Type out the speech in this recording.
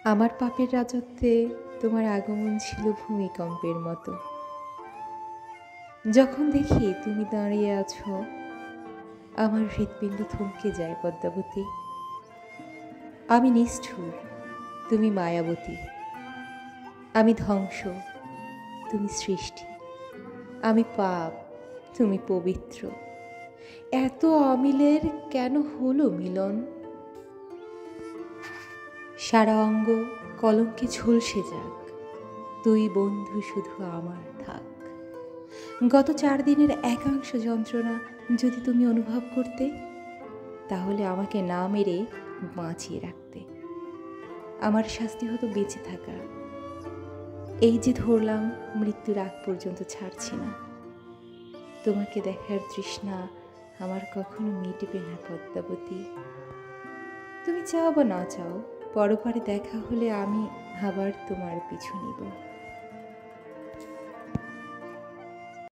আমার পাপের রাজত্বে তোমার আগমন ছিল ভূমিকম্পের মতো। যখন দেখি তুমি দাঁড়িয়ে আছো, আমার হৃৎপিণ্ড থমকে যায় পদ্মাবতী। আমি নিষ্ঠুর, তুমি মায়াবতী। আমি ধ্বংস, তুমি সৃষ্টি। আমি পাপ, তুমি পবিত্র। এত অমিলের কেন হলো মিলন? সারা অঙ্গ কলঙ্কে ঝলসে যাক, তুই বন্ধু শুধু আমার থাক। গত 4 দিনের একাংশ যন্ত্রণা যদি তুমি অনুভব করতে, তাহলে আমাকে না মেরে বাঁচিয়ে রাখতে। আমার শাস্তি হতো বেঁচে থাকা। এই যে ধরলাম, মৃত্যুর আগ পর্যন্ত ছাড়ছি না। তোমাকে দেখার তৃষ্ণা আমার কখনো মিটবে না পদ্মাবতী। তুমি চাও বা না চাও, পরপারে দেখা হলে আমি আবার তোমার পিছু নিব।